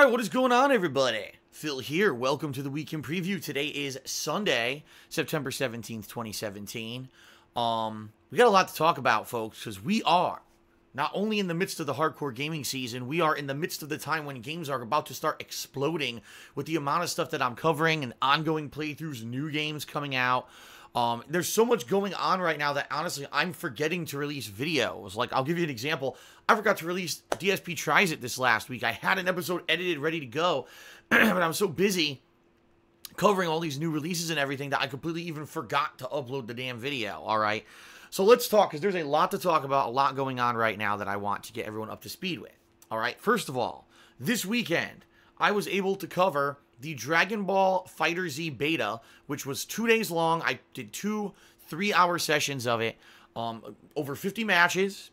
Alright, what is going on, everybody? Phil here. Welcome to the Week in Preview. Today is Sunday, September 17th, 2017. We got a lot to talk about, folks, because we are not only in the midst of the hardcore gaming season, we are in the midst of the time when games are about to start exploding with the amount of stuff that I'm covering and ongoing playthroughs, new games coming out. There's so much going on right now that, honestly, I'm forgetting to release videos. Like, I'll give you an example. I forgot to release DSP Tries It this last week. I had an episode edited, ready to go, but I'm so busy covering all these new releases and everything that I completely even forgot to upload the damn video, alright? So let's talk, because there's a lot to talk about, a lot going on right now that I want to get everyone up to speed with, alright? First of all, this weekend, I was able to cover the Dragon Ball FighterZ beta, which was 2 days long. I did 2 3-hour sessions of it, over 50 matches.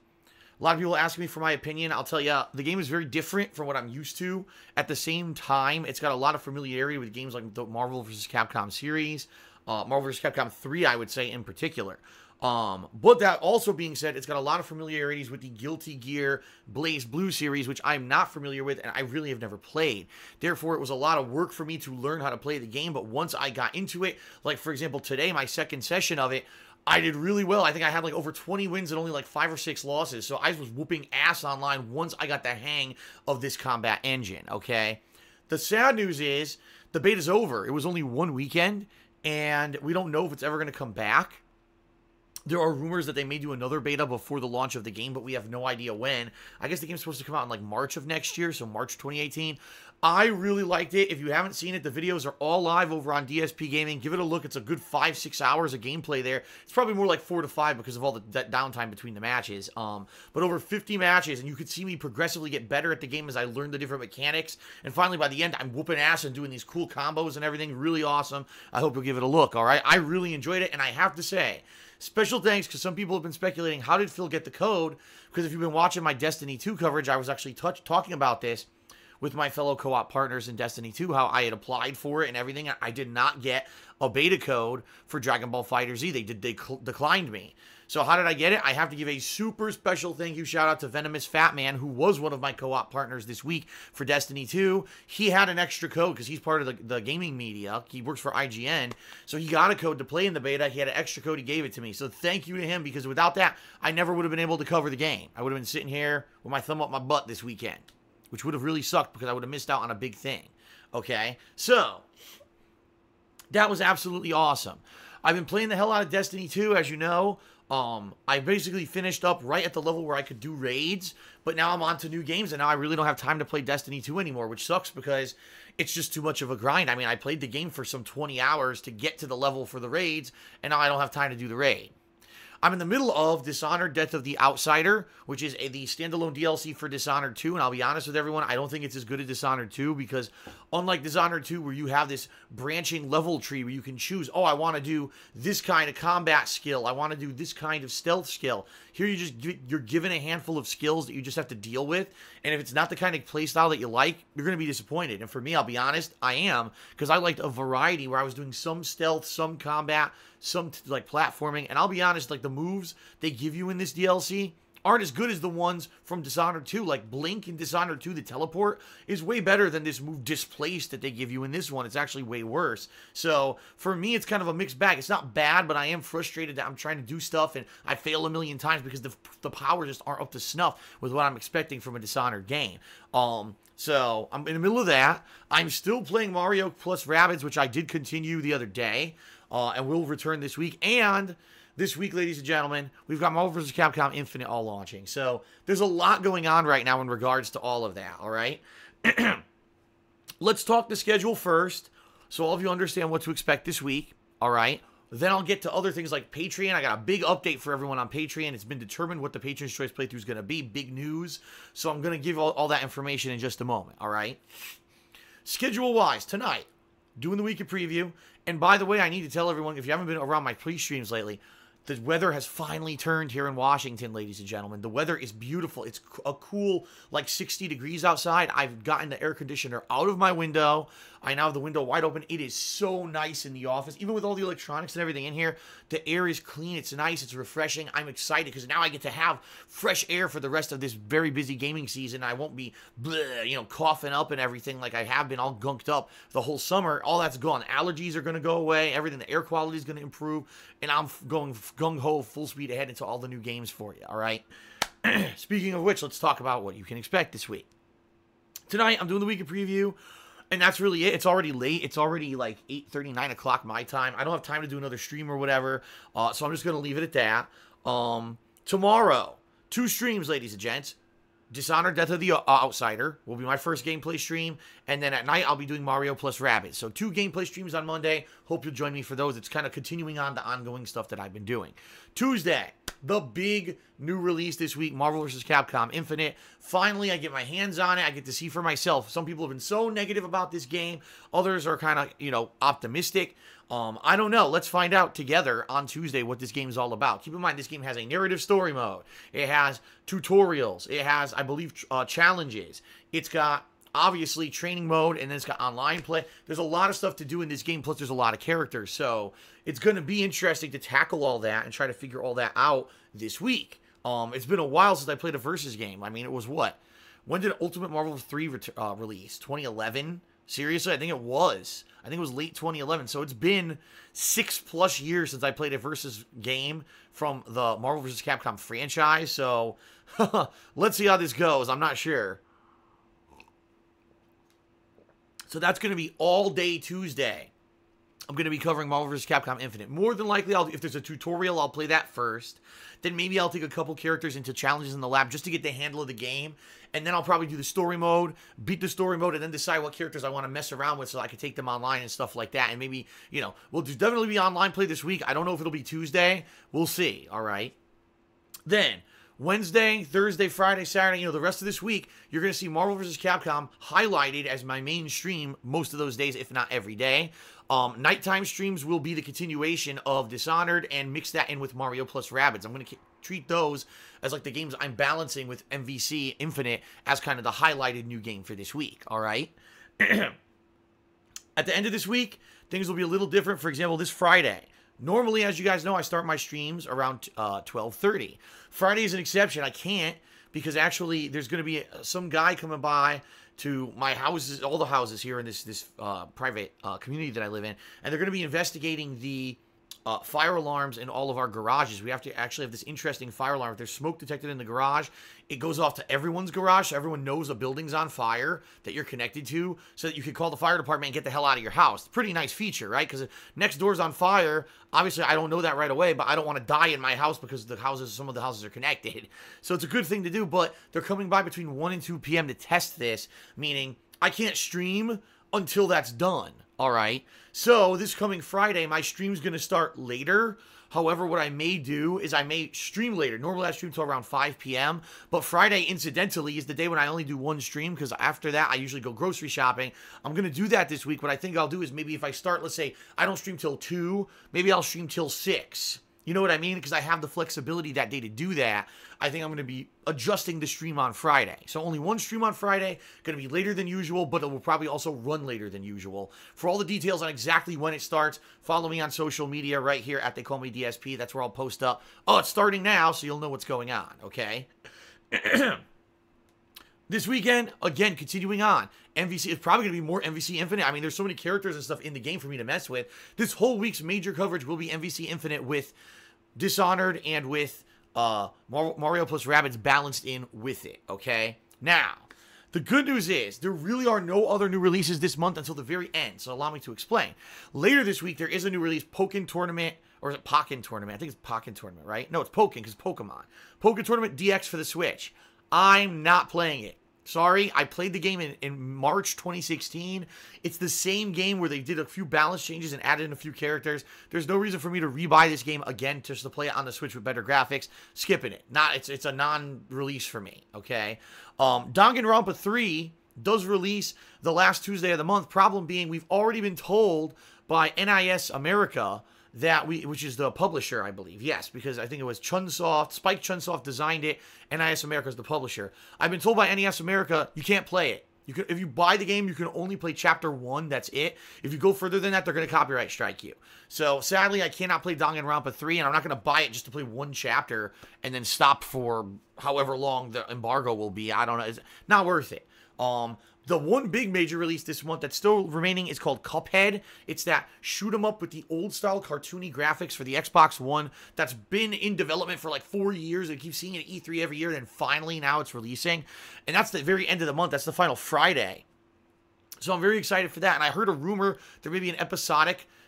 A lot of people ask me for my opinion. I'll tell you, the game is very different from what I'm used to. At the same time, it's got a lot of familiarity with games like the Marvel vs. Capcom series, Marvel vs. Capcom 3, I would say, in particular. But that also being said, it's got a lot of familiarities with the Guilty Gear Blaze Blue series, which I'm not familiar with, and I really have never played. Therefore, it was a lot of work for me to learn how to play the game, but once I got into it, like, for example, today, my second session of it, I did really well. I think I had, like, over 20 wins and only, like, 5 or 6 losses, so I was whooping ass online once I got the hang of this combat engine, okay? The sad news is, the beta's over. It was only 1 weekend, and we don't know if it's ever going to come back. There are rumors that they may do another beta before the launch of the game, but we have no idea when. I guess the game's supposed to come out in like March of next year, so March 2018. I really liked it. If you haven't seen it, the videos are all live over on DSP Gaming. Give it a look. It's a good 5-6 hours of gameplay there. It's probably more like 4 to 5 because of all that downtime between the matches. But over 50 matches, and you could see me progressively get better at the game as I learned the different mechanics. And finally, by the end, I'm whooping ass and doing these cool combos and everything. Really awesome. I hope you'll give it a look, all right? I really enjoyed it, and I have to say, special thanks, because some people have been speculating, how did Phil get the code? Because if you've been watching my Destiny 2 coverage, I was actually talking about this with my fellow co-op partners in Destiny 2, how I had applied for it and everything. I did not get a beta code for Dragon Ball FighterZ. They declined me. So how did I get it? I have to give a super special thank you shout out to Venomous Fat Man, who was one of my co-op partners this week for Destiny 2. He had an extra code because he's part of the gaming media. He works for IGN. So he got a code to play in the beta. He had an extra code. He gave it to me. So thank you to him, because without that, I never would have been able to cover the game. I would have been sitting here with my thumb up my butt this weekend, which would have really sucked because I would have missed out on a big thing. Okay? So that was absolutely awesome. I've been playing the hell out of Destiny 2, as you know. I basically finished up right at the level where I could do raids, but now I'm on to new games, and now I really don't have time to play Destiny 2 anymore, which sucks because it's just too much of a grind. I mean, I played the game for some 20 hours to get to the level for the raids, and now I don't have time to do the raid. I'm in the middle of Dishonored Death of the Outsider, which is the standalone DLC for Dishonored 2, and I'll be honest with everyone, I don't think it's as good as Dishonored 2, because unlike Dishonored 2, where you have this branching level tree where you can choose, oh, I want to do this kind of combat skill, I want to do this kind of stealth skill. Here you're given a handful of skills that you just have to deal with, and if it's not the kind of playstyle that you like, you're going to be disappointed. And for me, I'll be honest, I am, because I liked a variety where I was doing some stealth, some combat, some like platforming, and I'll be honest, like the moves they give you in this DLC aren't as good as the ones from Dishonored 2. Like Blink in Dishonored 2, the teleport, is way better than this move Displace that they give you in this one. It's actually way worse. So for me, it's kind of a mixed bag. It's not bad, but I am frustrated that I'm trying to do stuff and I fail a million times because the powers just aren't up to snuff with what I'm expecting from a Dishonored game. So I'm in the middle of that. I'm still playing Mario plus Rabbids, which I did continue the other day, and will return this week. And this week, ladies and gentlemen, we've got Marvel vs. Capcom Infinite all launching. So there's a lot going on right now in regards to all of that, all right? Let's talk the schedule first, so all of you understand what to expect this week, all right? Then I'll get to other things like Patreon. I got a big update for everyone on Patreon. It's been determined what the Patreon's Choice playthrough is going to be. Big news. So I'm going to give all that information in just a moment, all right? Schedule-wise, tonight, doing the week of preview. And by the way, I need to tell everyone, if you haven't been around my pre-streams lately, the weather has finally turned here in Washington, ladies and gentlemen. The weather is beautiful. It's a cool, like 60 degrees outside. I've gotten the air conditioner out of my window. I now have the window wide open. It is so nice in the office. Even with all the electronics and everything in here, the air is clean. It's nice. It's refreshing. I'm excited because now I get to have fresh air for the rest of this very busy gaming season. I won't be, coughing up and everything like I have been all gunked up the whole summer. All that's gone. Allergies are going to go away. Everything, the air quality is going to improve. And I'm going gung-ho, full speed ahead into all the new games for you, all right? Speaking of which, let's talk about what you can expect this week. Tonight, I'm doing the weekend preview, and that's really it. It's already late. It's already like 8:30, 9 o'clock my time. I don't have time to do another stream or whatever, so I'm just going to leave it at that. Tomorrow, 2 streams, ladies and gents. Dishonored Death of the Outsider will be my first gameplay stream, and then at night I'll be doing Mario plus Rabbids. So 2 gameplay streams on Monday. Hope you'll join me for those. It's kind of continuing on the ongoing stuff that I've been doing. Tuesday, the big new release this week, Marvel vs. Capcom Infinite. Finally, I get my hands on it. I get to see for myself. Some people have been so negative about this game. Others are kind of, optimistic. I don't know. Let's find out together on Tuesday what this game is all about. Keep in mind, this game has a narrative story mode. It has tutorials. It has, I believe, challenges. It's got, obviously, training mode, and then it's got online play. There's a lot of stuff to do in this game, plus there's a lot of characters. So it's going to be interesting to tackle all that and try to figure all that out this week. It's been a while since I played a Versus game. I mean, it was what? When did Ultimate Marvel 3 release? 2011? Seriously? I think it was. I think it was late 2011. So it's been 6+ years since I played a Versus game from the Marvel vs. Capcom franchise. So let's see how this goes. I'm not sure. So that's going to be all day Tuesday. I'm going to be covering Marvel vs. Capcom Infinite. More than likely, if there's a tutorial, I'll play that first. Then maybe I'll take a couple characters into challenges in the lab just to get the handle of the game. And then I'll probably do the story mode, beat the story mode, and then decide what characters I want to mess around with so I can take them online and stuff like that. And maybe, we'll definitely be online play this week. I don't know if it'll be Tuesday. We'll see, all right? Then, Wednesday, Thursday, Friday, Saturday, the rest of this week, you're going to see Marvel vs. Capcom highlighted as my main stream most of those days, if not every day. Nighttime streams will be the continuation of Dishonored and mix that in with Mario plus Rabbids. I'm going to treat those as like the games I'm balancing with MvC Infinite as kind of the highlighted new game for this week, all right? At the end of this week, things will be a little different. For example, this Friday. Normally, as you guys know, I start my streams around 12:30. Friday is an exception. I can't because actually there's going to be some guy coming by to my houses, all the houses here in this private community that I live in, and they're going to be investigating the fire alarms in all of our garages. We have to actually have this interesting fire alarm. If there's smoke detected in the garage, it goes off to everyone's garage, so everyone knows a building's on fire that you're connected to, so that you can call the fire department and get the hell out of your house. Pretty nice feature, right? Because next door's on fire. Obviously, I don't know that right away, but I don't want to die in my house because some of the houses are connected. So it's a good thing to do, but they're coming by between 1 and 2 p.m. to test this, meaning I can't stream until that's done. All right, so this coming Friday, my stream's going to start later. However, what I may do is I may stream later. Normally, I stream till around 5 p.m., but Friday, incidentally, is the day when I only do one stream because after that, I usually go grocery shopping. I'm going to do that this week. What I think I'll do is maybe if I start, let's say, I don't stream till 2, maybe I'll stream till 6. You know what I mean? Because I have the flexibility that day to do that. I think I'm going to be adjusting the stream on Friday. So only one stream on Friday, going to be later than usual, but it will probably also run later than usual. For all the details on exactly when it starts, follow me on social media right here at They Call Me DSP. That's where I'll post up. Oh, it's starting now, so you'll know what's going on, okay? This weekend, again, continuing on. MvC is probably going to be more MvC Infinite. I mean, there's so many characters and stuff in the game for me to mess with. This whole week's major coverage will be MvC Infinite with Dishonored and with Mario plus Rabbids balanced in with it, okay? Now, the good news is there really are no other new releases this month until the very end, so allow me to explain. Later this week, there is a new release, Pokken Tournament, or is it Pokken Tournament? I think it's Pokken Tournament, right? No, it's Pokken, because Pokemon. Pokken Tournament DX for the Switch. I'm not playing it. Sorry, I played the game in March 2016. It's the same game where they did a few balance changes and added in a few characters. There's no reason for me to rebuy this game again just to play it on the Switch with better graphics. Skipping it. It's a non-release for me, okay? Danganronpa 3 does release the last Tuesday of the month. Problem being, we've already been told by NIS America that which is the publisher, I believe. Yes, because I think it was Chunsoft. Spike Chunsoft designed it. NIS America is the publisher. I've been told by NES America, you can't play it. If you buy the game, you can only play chapter 1. That's it. If you go further than that, they're going to copyright strike you. So sadly, I cannot play Danganronpa 3, and I'm not going to buy it just to play one chapter and then stop for however long the embargo will be. I don't know. It's not worth it. The one big major release this month that's still remaining is called Cuphead. It's that shoot 'em up with the old style cartoony graphics for the Xbox One that's been in development for like 4 years. I keep seeing it at E3 every year, and finally now it's releasing. And that's the very end of the month. That's the final Friday. So I'm very excited for that. And I heard a rumor there may be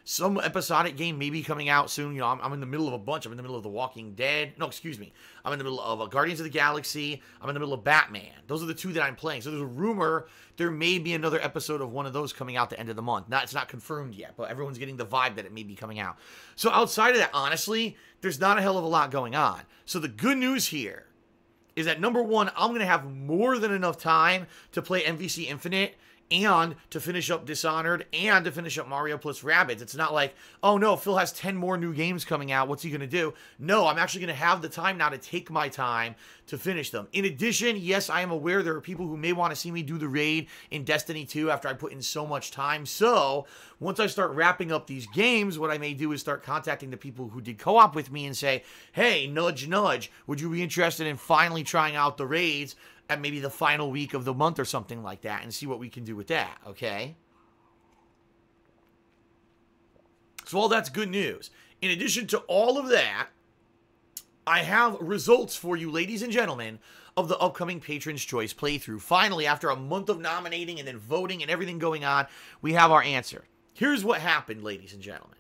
some episodic game may be coming out soon. You know, I'm in the middle of a bunch. I'm in the middle of The Walking Dead. No, excuse me. I'm in the middle of Guardians of the Galaxy. I'm in the middle of Batman. Those are the 2 that I'm playing. So there's a rumor there may be another episode of one of those coming out the end of the month. It's not confirmed yet, but everyone's getting the vibe that it may be coming out. So outside of that, honestly, there's not a hell of a lot going on. So the good news here is that, number one, I'm going to have more than enough time to play MvC Infinite and to finish up Dishonored, and to finish up Mario plus Rabbids. It's not like, oh no, Phil has 10 more new games coming out. What's he going to do? No, I'm actually going to have the time now to take my time to finish them. In addition, yes, I am aware there are people who may want to see me do the raid in Destiny 2 after I put in so much time. So, once I start wrapping up these games, what I may do is start contacting the people who did co-op with me and say, hey, nudge, nudge, would you be interested in finally trying out the raids at maybe the final week of the month or something like that, and see what we can do with that, okay? So all that's good news. In addition to all of that, I have results for you, ladies and gentlemen, of the upcoming Patron's Choice playthrough. Finally, after a month of nominating and then voting and everything going on, we have our answer. Here's what happened, ladies and gentlemen.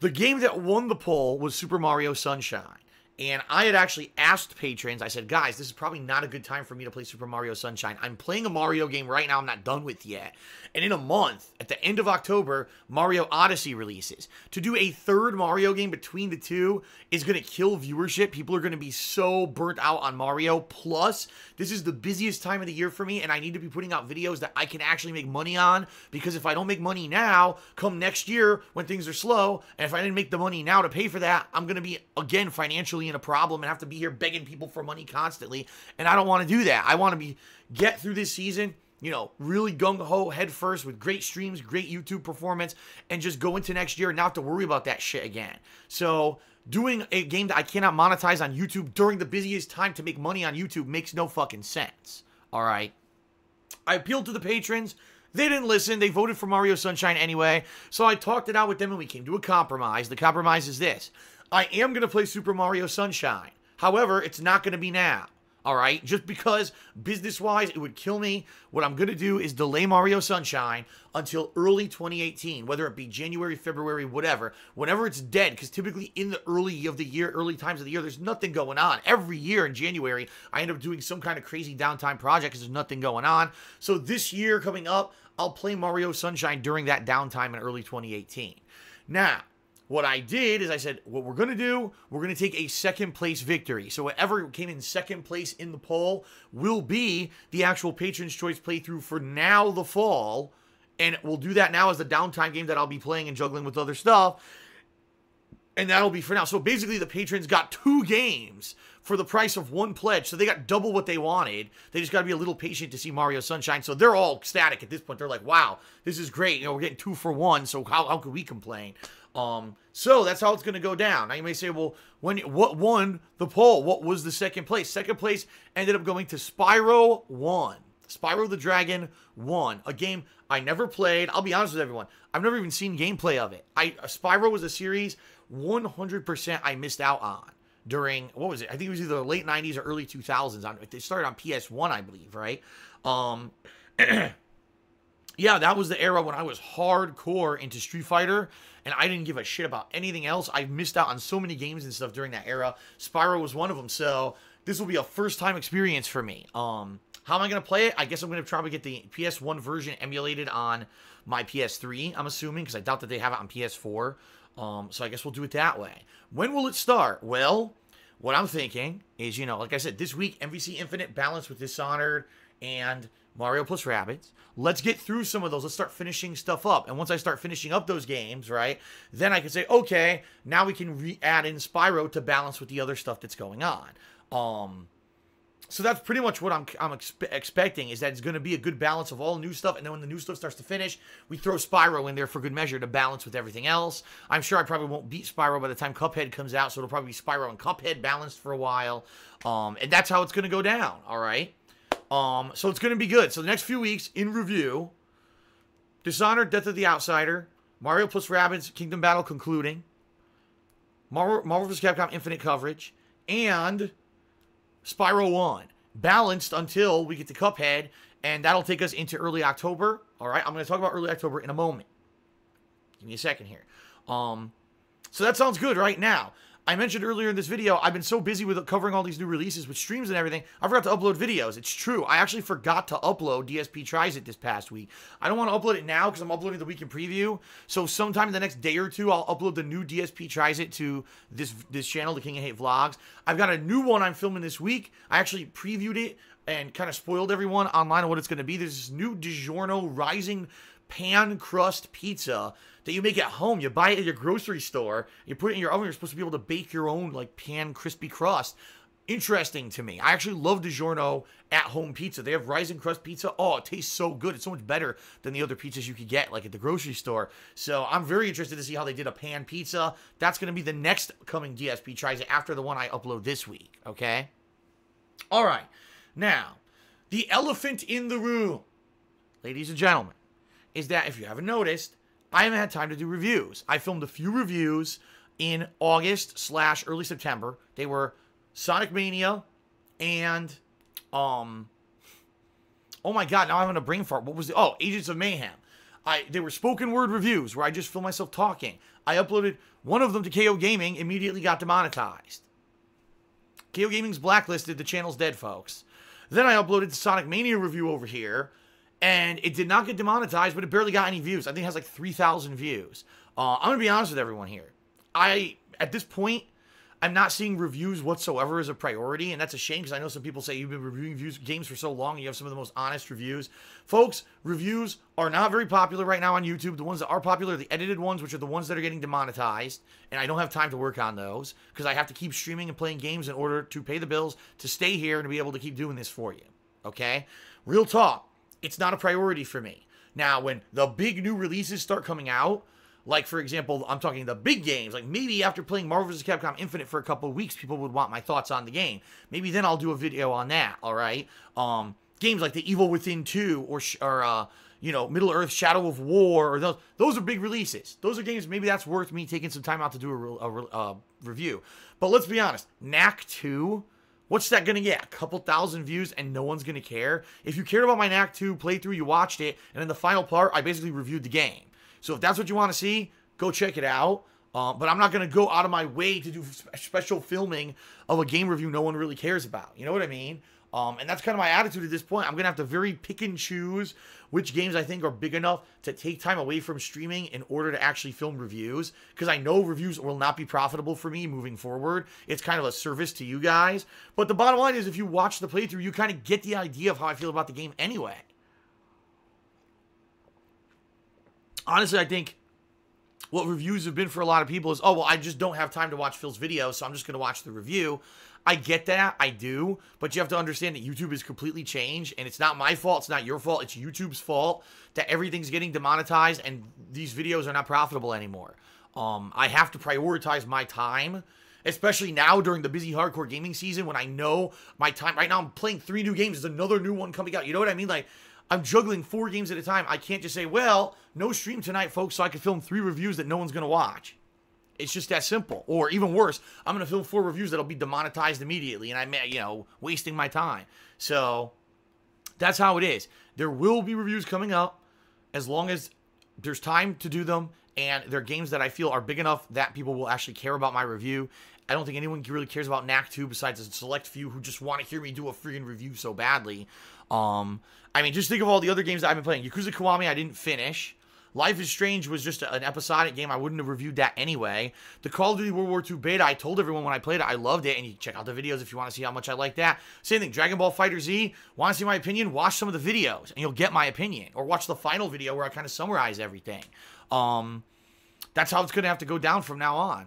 The game that won the poll was Super Mario Sunshine. And I had actually asked patrons, I said, guys, this is probably not a good time for me to play Super Mario Sunshine. I'm playing a Mario game right now I'm not done with yet. And in a month, at the end of October, Mario Odyssey releases. To do a third Mario game between the two is going to kill viewership. People are going to be so burnt out on Mario. Plus, this is the busiest time of the year for me, and I need to be putting out videos that I can actually make money on. Because if I don't make money now, come next year when things are slow, and if I didn't make the money now to pay for that, I'm going to be, again, financially in a problem and have to be here begging people for money constantly. And I don't want to do that. I want to get through this season, you know, really gung-ho head first with great streams, great YouTube performance, and just go into next year and not have to worry about that shit again. So doing a game that I cannot monetize on YouTube during the busiest time to make money on YouTube makes no fucking sense. All right. I appealed to the patrons. They didn't listen. They voted for Mario Sunshine anyway. So I talked it out with them and we came to a compromise. The compromise is this. I am going to play Super Mario Sunshine. However, it's not going to be now. All right? Just because business-wise it would kill me, what I'm going to do is delay Mario Sunshine until early 2018, whether it be January, February, whatever. Whenever it's dead, because typically in the early times of the year, there's nothing going on. Every year in January, I end up doing some kind of crazy downtime project because there's nothing going on. So this year coming up, I'll play Mario Sunshine during that downtime in early 2018. Now, what I did is I said, what we're going to do, we're going to take a second place victory. So whatever came in second place in the poll will be the actual Patron's Choice playthrough for now the fall. And we'll do that now as the downtime game that I'll be playing and juggling with other stuff. And that'll be for now. So basically the patrons got 2 games for the price of 1 pledge. So they got double what they wanted. They just got to be a little patient to see Mario Sunshine. So they're all ecstatic at this point. They're like, wow, this is great. You know, we're getting 2 for 1. So how could we complain? So that's how it's going to go down. Now you may say, well, what won the poll? What was the second place? Second place ended up going to Spyro 1. Spyro the Dragon 1. A game I never played. I'll be honest with everyone. I've never even seen gameplay of it. Spyro was a series 100% I missed out on during, what was it? I think it was either the late 90s or early 2000s. It started on PS1, I believe, right? Yeah, that was the era when I was hardcore into Street Fighter, and I didn't give a shit about anything else. I missed out on so many games and stuff during that era. Spyro was one of them, so this will be a first-time experience for me. How am I going to play it? I guess I'm going to probably get the PS1 version emulated on my PS3, I'm assuming, because I doubt that they have it on PS4. So I guess we'll do it that way. When will it start? Well, what I'm thinking is, you know, like I said, this week, MvC Infinite balanced with Dishonored and Mario plus Rabbids. Let's get through some of those. Let's start finishing stuff up. And once I start finishing up those games, right, then I can say, okay, now we can add in Spyro to balance with the other stuff that's going on. So that's pretty much what I'm expecting, is that it's going to be a good balance of all new stuff, and then when the new stuff starts to finish, we throw Spyro in there for good measure to balance with everything else. I'm sure I probably won't beat Spyro by the time Cuphead comes out, so it'll probably be Spyro and Cuphead balanced for a while, and that's how it's going to go down, all right? So it's going to be good. So the next few weeks, in review, Dishonored, Death of the Outsider, Mario plus Rabbids Kingdom Battle concluding, Marvel vs. Capcom Infinite coverage, and Spyro 1. Balanced until we get to Cuphead, and that'll take us into early October. All right, I'm going to talk about early October in a moment. Give me a second here. So that sounds good right now. I mentioned earlier in this video, I've been so busy with covering all these new releases with streams and everything, I forgot to upload videos. It's true. I actually forgot to upload DSP Tries It this past week. I don't want to upload it now because I'm uploading the week in preview. So sometime in the next day or two, I'll upload the new DSP Tries It to this channel, the King of Hate Vlogs. I've got a new one I'm filming this week. I actually previewed it and kind of spoiled everyone online on what it's going to be. There's this new DiGiorno Rising Pan Crust Pizza that you make at home. You buy it at your grocery store, you put it in your oven, you're supposed to be able to bake your own like pan crispy crust. Interesting to me. I actually love DiGiorno at home pizza. They have Rising Crust Pizza. Oh, it tastes so good. It's so much better than the other pizzas you could get like at the grocery store. So I'm very interested to see how they did a pan pizza. That's going to be the next coming DSP Tries It after the one I upload this week. Okay? All right. Now, the elephant in the room, ladies and gentlemen, is that if you haven't noticed, I haven't had time to do reviews. I filmed a few reviews in August/early September. They were Sonic Mania and, oh my god, now I'm having a brain fart. What was it? Oh, Agents of Mayhem. They were spoken word reviews where I just filmed myself talking. I uploaded one of them to KO Gaming, immediately got demonetized. KO Gaming's blacklisted, the channel's dead, folks. Then I uploaded the Sonic Mania review over here, and it did not get demonetized, but it barely got any views. I think it has like 3,000 views. I'm going to be honest with everyone here. At this point, I'm not seeing reviews whatsoever as a priority, and that's a shame because I know some people say you've been reviewing games for so long and you have some of the most honest reviews. Folks, reviews are not very popular right now on YouTube. The ones that are popular are the edited ones, which are the ones that are getting demonetized, and I don't have time to work on those because I have to keep streaming and playing games in order to pay the bills, to stay here, and to be able to keep doing this for you. Okay? Real talk. It's not a priority for me. Now, when the big new releases start coming out, like, for example, I'm talking the big games, like maybe after playing Marvel vs. Capcom Infinite for a couple of weeks, people would want my thoughts on the game. Maybe then I'll do a video on that, all right? Games like The Evil Within 2 or you know, Middle-earth Shadow of War, or those are big releases. Those are games, maybe that's worth me taking some time out to do a review. But let's be honest, Knack 2... what's that going to get? A couple thousand views and no one's going to care? If you cared about my Knack 2 playthrough, you watched it, and in the final part, I basically reviewed the game. So if that's what you want to see, go check it out. But I'm not going to go out of my way to do special filming of a game review no one really cares about. You know what I mean? And that's kind of my attitude at this point. I'm going to have to very pick and choose which games I think are big enough to take time away from streaming in order to actually film reviews. Because I know reviews will not be profitable for me moving forward. It's kind of a service to you guys. But the bottom line is, if you watch the playthrough, you kind of get the idea of how I feel about the game anyway. Honestly, I think what reviews have been for a lot of people is, oh, well, I just don't have time to watch Phil's video, so I'm just going to watch the review. I get that, I do, but you have to understand that YouTube has completely changed, and it's not my fault, it's not your fault, it's YouTube's fault that everything's getting demonetized and these videos are not profitable anymore. I have to prioritize my time, especially now during the busy hardcore gaming season when I know my time. Right now I'm playing 3 new games, there's another new one coming out, you know what I mean? Like, I'm juggling 4 games at a time. I can't just say, well, no stream tonight, folks, so I can film 3 reviews that no one's going to watch. It's just that simple. Or even worse, I'm going to film 4 reviews that'll be demonetized immediately, and I'm, you know, wasting my time. So that's how it is. There will be reviews coming up as long as there's time to do them, and they're games that I feel are big enough that people will actually care about my review. I don't think anyone really cares about Knack 2 besides a select few who just want to hear me do a freaking review so badly. I mean, just think of all the other games that I've been playing. Yakuza Kiwami, I didn't finish. Life is Strange was just an episodic game. I wouldn't have reviewed that anyway. The Call of Duty World War II beta, I told everyone when I played it, I loved it, and you can check out the videos if you want to see how much I like that. Same thing, Dragon Ball FighterZ, want to see my opinion? Watch some of the videos, and you'll get my opinion. Or watch the final video where I kind of summarize everything. That's how it's going to have to go down from now on.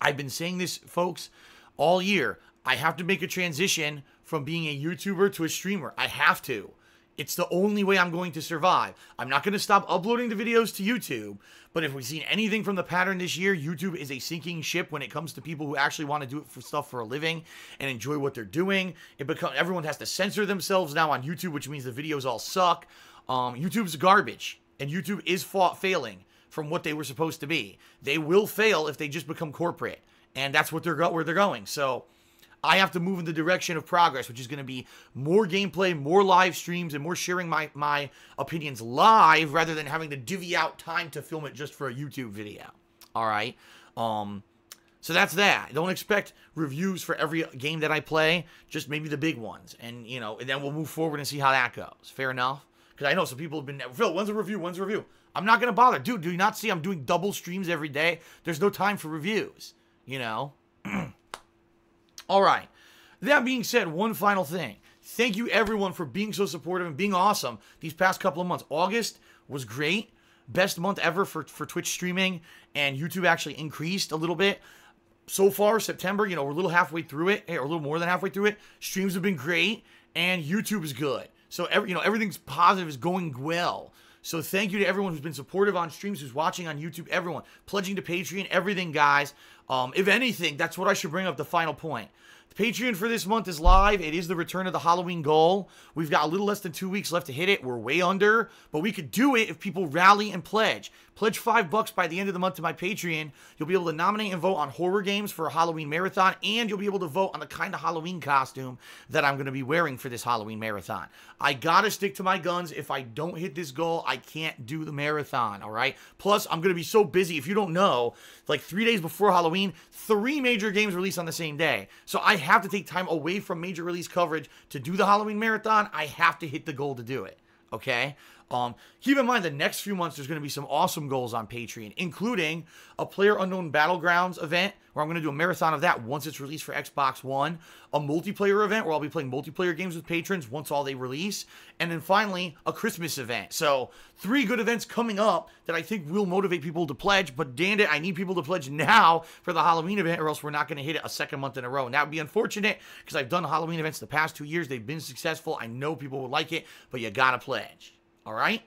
I've been saying this, folks, all year. I have to make a transition from being a YouTuber to a streamer. I have to. It's the only way I'm going to survive. I'm not going to stop uploading the videos to YouTube, but if we've seen anything from the pattern this year, YouTube is a sinking ship when it comes to people who actually want to do it for stuff for a living and enjoy what they're doing. Everyone has to censor themselves now on YouTube, which means the videos all suck. YouTube's garbage, and YouTube is failing from what they were supposed to be. They will fail if they just become corporate, and that's what where they're going. So I have to move in the direction of progress, which is going to be more gameplay, more live streams, and more sharing my opinions live rather than having to divvy out time to film it just for a YouTube video. All right? So that's that. Don't expect reviews for every game that I play, just maybe the big ones. And, you know, and then we'll move forward and see how that goes. Fair enough? Because I know some people have been, Phil, when's a review? When's a review? I'm not going to bother. Dude, do you not see I'm doing double streams every day? There's no time for reviews, you know? All right. That being said, one final thing. Thank you, everyone, for being so supportive and being awesome these past couple of months. August was great. Best month ever for Twitch streaming, and YouTube actually increased a little bit. So far, September, you know, we're a little halfway through it, or a little more than halfway through it. Streams have been great, and YouTube is good. So, everything's positive, is going well. So thank you to everyone who's been supportive on streams, who's watching on YouTube, everyone. Pledging to Patreon, everything, guys. If anything, that's what I should bring up, the final point. The Patreon for this month is live. It is the return of the Halloween goal. We've got a little less than 2 weeks left to hit it. We're way under, but we could do it if people rally and pledge. Pledge $5 by the end of the month to my Patreon. You'll be able to nominate and vote on horror games for a Halloween marathon, and you'll be able to vote on the kind of Halloween costume that I'm going to be wearing for this Halloween marathon. I gotta stick to my guns. If I don't hit this goal, I can't do the marathon, all right? Plus, I'm going to be so busy. If you don't know, like 3 days before Halloween, 3 major games release on the same day. So I have to take time away from major release coverage to do the Halloween marathon. I have to hit the goal to do it, okay? Keep in mind the next few months there's going to be some awesome goals on Patreon, including a PlayerUnknown Battlegrounds event where I'm going to do a marathon of that once it's released for Xbox One, a multiplayer event where I'll be playing multiplayer games with patrons once all they release, and then finally a Christmas event. So 3 good events coming up that I think will motivate people to pledge, but damn it, I need people to pledge now for the Halloween event or else we're not going to hit it a second month in a row. And that would be unfortunate because I've done Halloween events the past 2 years. They've been successful. I know people would like it, but you got to pledge. All right?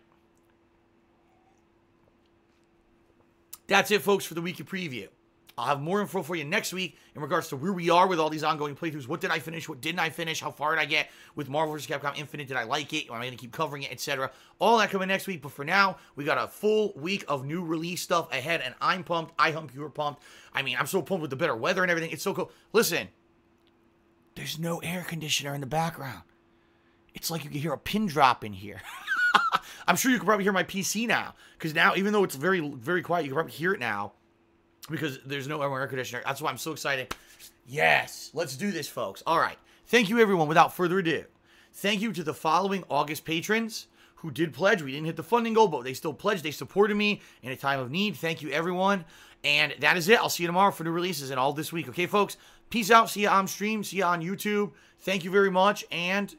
That's it, folks, for the weekly preview. I'll have more info for you next week in regards to where we are with all these ongoing playthroughs. What did I finish? What didn't I finish? How far did I get with Marvel vs. Capcom Infinite? Did I like it? Am I going to keep covering it, etc.? All that coming next week. But for now, we got a full week of new release stuff ahead, and I'm pumped. I hope you're pumped. I mean, I'm so pumped with the better weather and everything. It's so cool. Listen, there's no air conditioner in the background. It's like you can hear a pin drop in here. I'm sure you can probably hear my PC now, because now, even though it's very, very quiet, you can probably hear it now, because there's no air conditioner. That's why I'm so excited. Yes, let's do this, folks. All right. Thank you, everyone. Without further ado, thank you to the following August patrons who did pledge. We didn't hit the funding goal, but they still pledged. They supported me in a time of need. Thank you, everyone. And that is it. I'll see you tomorrow for new releases and all this week. Okay, folks? Peace out. See you on stream. See you on YouTube. Thank you very much, and